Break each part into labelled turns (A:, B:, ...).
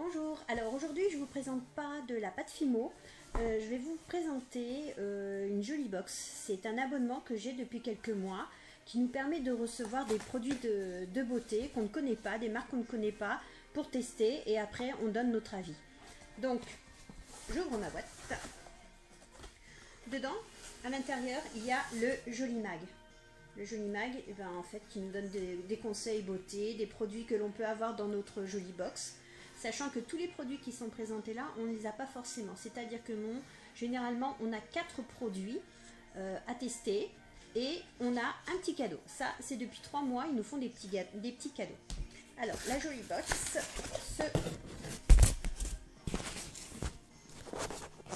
A: Bonjour, alors aujourd'hui je ne vous présente pas de la pâte Fimo, je vais vous présenter une jolie box. C'est un abonnement que j'ai depuis quelques mois qui nous permet de recevoir des produits de beauté qu'on ne connaît pas, des marques qu'on ne connaît pas pour tester et après on donne notre avis. Donc j'ouvre ma boîte. Dedans, à l'intérieur, il y a le Joli Mag. Le Joli Mag, en fait, qui nous donne des conseils beauté, des produits que l'on peut avoir dans notre jolie box. Sachant que tous les produits qui sont présentés là, on ne les a pas forcément. C'est-à-dire que généralement, on a 4 produits à tester et on a un petit cadeau. Ça, c'est depuis 3 mois, ils nous font des petits cadeaux. Alors, la jolie box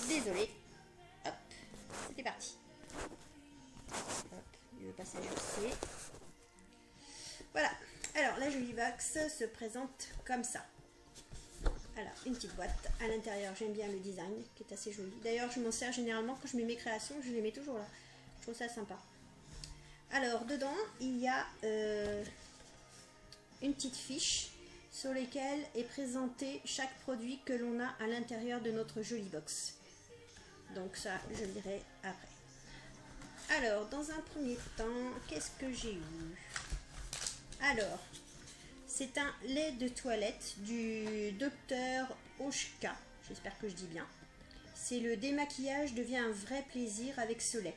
A: Désolée. Hop, c'était parti. Hop, le passage aussi. Voilà. Alors, la jolie box se présente comme ça. Alors, une petite boîte. À l'intérieur, j'aime bien le design qui est assez joli. D'ailleurs, je m'en sers généralement quand je mets mes créations, je les mets toujours là. Je trouve ça sympa. Alors, dedans, il y a une petite fiche sur laquelle est présenté chaque produit que l'on a à l'intérieur de notre jolie box. Donc ça, je le dirai après. Alors, dans un premier temps, qu'est-ce que j'ai eu? Alors, c'est un lait de toilette du Dr Oshka, j'espère que je dis bien. C'est le démaquillage devient un vrai plaisir avec ce lait.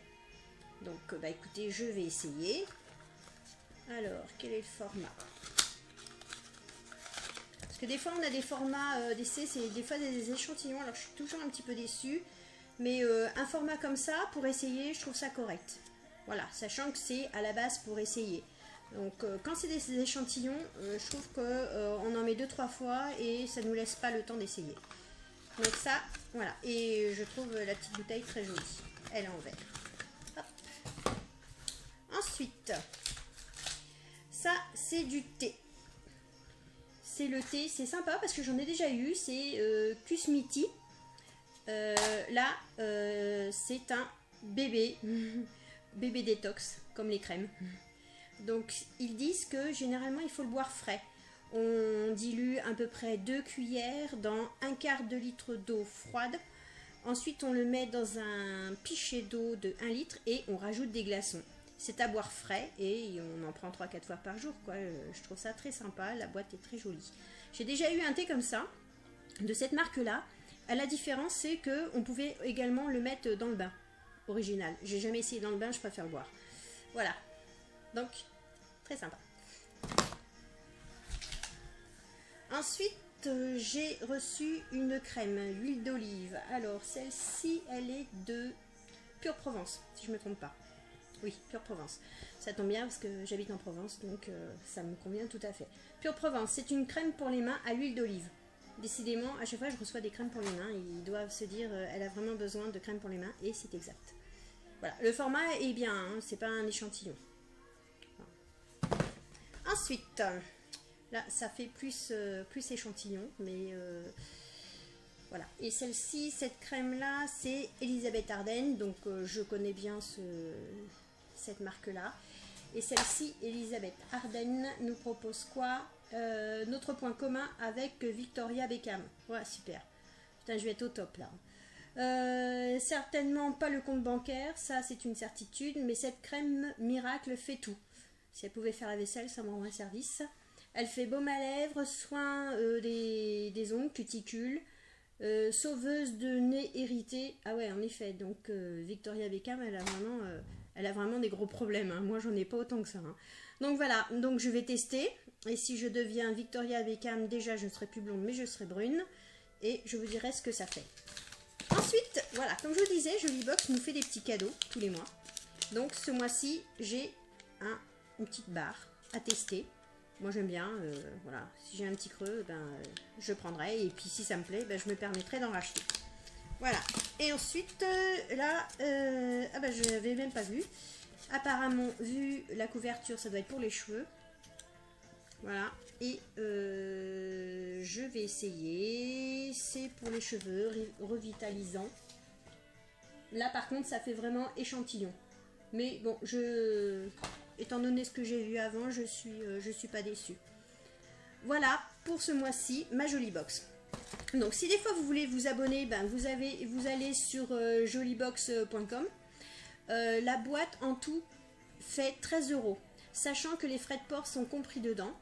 A: Donc, écoutez, je vais essayer. Alors, quel est le format? Parce que des fois, on a des formats d'essai, c'est des fois des échantillons, alors je suis toujours un petit peu déçue. Mais un format comme ça, pour essayer, je trouve ça correct. Voilà, sachant que c'est à la base pour essayer. Donc quand c'est des échantillons, je trouve qu'on en met 2-3 fois et ça ne nous laisse pas le temps d'essayer. Donc ça, voilà. Et je trouve la petite bouteille très jolie. Elle est en verre. Hop. Ensuite, ça c'est du thé. C'est le thé, c'est sympa parce que j'en ai déjà eu. C'est Kusmiti. Là, c'est un bébé détox, comme les crèmes. Donc, ils disent que généralement, il faut le boire frais. On dilue à peu près 2 cuillères dans 1/4 de litre d'eau froide. Ensuite, on le met dans un pichet d'eau de 1 litre et on rajoute des glaçons. C'est à boire frais et on en prend 3-4 fois par jour, quoi. Je trouve ça très sympa, la boîte est très jolie. J'ai déjà eu un thé comme ça, de cette marque-là. La différence, c'est qu'on pouvait également le mettre dans le bain original. J'ai jamais essayé dans le bain, je préfère le boire. Voilà. Donc, très sympa. Ensuite, j'ai reçu une crème, huile d'olive. Alors, celle-ci, elle est de Pure Provence, si je ne me trompe pas. Oui, Pure Provence. Ça tombe bien parce que j'habite en Provence, donc ça me convient tout à fait. Pure Provence, c'est une crème pour les mains à l'huile d'olive. Décidément, à chaque fois je reçois des crèmes pour les mains, ils doivent se dire elle a vraiment besoin de crème pour les mains et c'est exact. Voilà, le format est bien, hein, c'est pas un échantillon. Voilà. Ensuite, là ça fait plus échantillon, mais voilà. Et celle-ci, cette crème là, c'est Elisabeth Arden, donc je connais bien cette marque là. Et celle-ci, Elisabeth Arden, nous propose quoi? Notre point commun avec Victoria Beckham. Ouais, super. Putain, je vais être au top là. Certainement pas le compte bancaire, ça c'est une certitude, mais cette crème miracle fait tout. Si elle pouvait faire la vaisselle, ça me rendrait service. Elle fait baume à lèvres, soin des ongles, cuticules, sauveuse de nez irrité. Ah ouais, en effet, donc Victoria Beckham, elle a vraiment des gros problèmes. Hein. Moi, j'en ai pas autant que ça. Hein. Donc voilà, donc je vais tester. Et si je deviens Victoria Beckham, déjà je ne serai plus blonde, mais je serai brune. Et je vous dirai ce que ça fait. Ensuite, voilà, comme je vous disais, Jolie Box nous fait des petits cadeaux tous les mois. Donc ce mois-ci, j'ai une petite barre à tester. Moi j'aime bien, voilà, si j'ai un petit creux, je prendrai. Et puis si ça me plaît, je me permettrai d'en racheter. Voilà. Et ensuite, là, je n'avais même pas vu. Apparemment, vu la couverture, ça doit être pour les cheveux. Voilà. Et je vais essayer. C'est pour les cheveux, revitalisant. Là, par contre, ça fait vraiment échantillon. Mais bon, étant donné ce que j'ai vu avant, je suis pas déçue. Voilà pour ce mois-ci, ma jolie box. Donc si des fois vous voulez vous abonner, ben, vous allez sur jolibox.com. La boîte en tout fait 13 €, sachant que les frais de port sont compris dedans.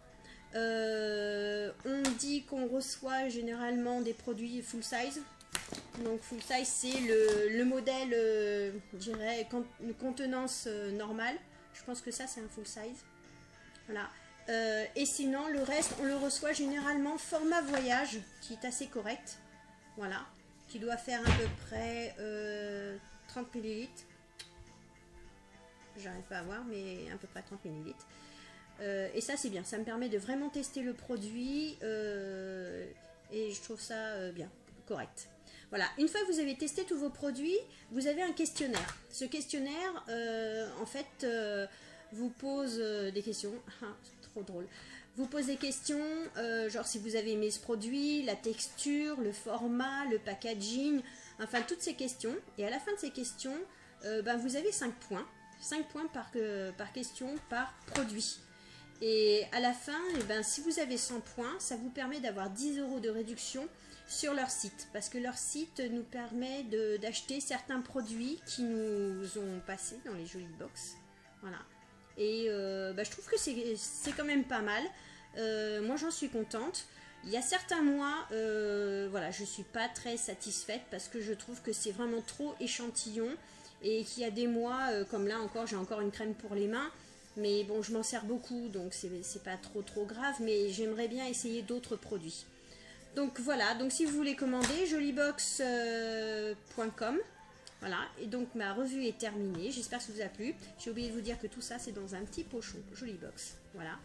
A: On dit qu'on reçoit généralement des produits full size. Donc full size c'est le modèle, je dirais, contenance normale. Je pense que ça c'est un full size. Voilà. Et sinon le reste on le reçoit généralement format voyage qui est assez correct. Voilà. Qui doit faire à peu près 30 ml. J'arrive pas à voir mais à peu près 30 ml. Et ça c'est bien, ça me permet de vraiment tester le produit et je trouve ça bien, correct. Voilà, une fois que vous avez testé tous vos produits, vous avez un questionnaire. Ce questionnaire, en fait, vous pose des questions. Ah, c'est trop drôle. Vous pose des questions, genre si vous avez aimé ce produit, la texture, le format, le packaging, enfin toutes ces questions. Et à la fin de ces questions, ben, vous avez 5 points. 5 points par question, par produit. Et à la fin, eh ben, si vous avez 100 points, ça vous permet d'avoir 10 € de réduction sur leur site. Parce que leur site nous permet d'acheter certains produits qui nous ont passés dans les Jolies Box. Voilà. Et ben, je trouve que c'est quand même pas mal. Moi, j'en suis contente. Il y a certains mois, voilà, je ne suis pas très satisfaite parce que je trouve que c'est vraiment trop échantillon. Et qu'il y a des mois, comme là encore, j'ai encore une crème pour les mains. Mais bon, je m'en sers beaucoup, donc c'est pas trop grave. Mais j'aimerais bien essayer d'autres produits. Donc voilà, donc si vous voulez commander, jolibox.com. Voilà, et donc ma revue est terminée. J'espère que ça vous a plu. J'ai oublié de vous dire que tout ça, c'est dans un petit pochon, Jolibox. Voilà.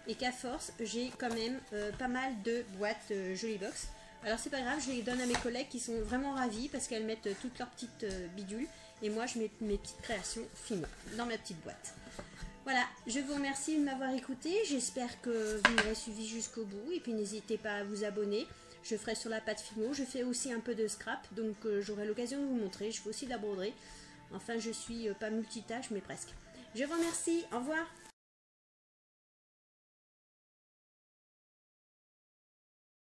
A: Et qu'à force, j'ai quand même pas mal de boîtes Jolibox. Alors c'est pas grave, je les donne à mes collègues qui sont vraiment ravis parce qu'elles mettent toutes leurs petites bidules. Et moi, je mets mes petites créations Fimo dans ma petite boîte. Voilà, je vous remercie de m'avoir écouté. J'espère que vous m'aurez suivi jusqu'au bout. Et puis n'hésitez pas à vous abonner. Je ferai sur la pâte Fimo. Je fais aussi un peu de scrap. Donc j'aurai l'occasion de vous montrer. Je fais aussi de la broderie. Enfin, je suis pas multitâche, mais presque. Je vous remercie. Au revoir.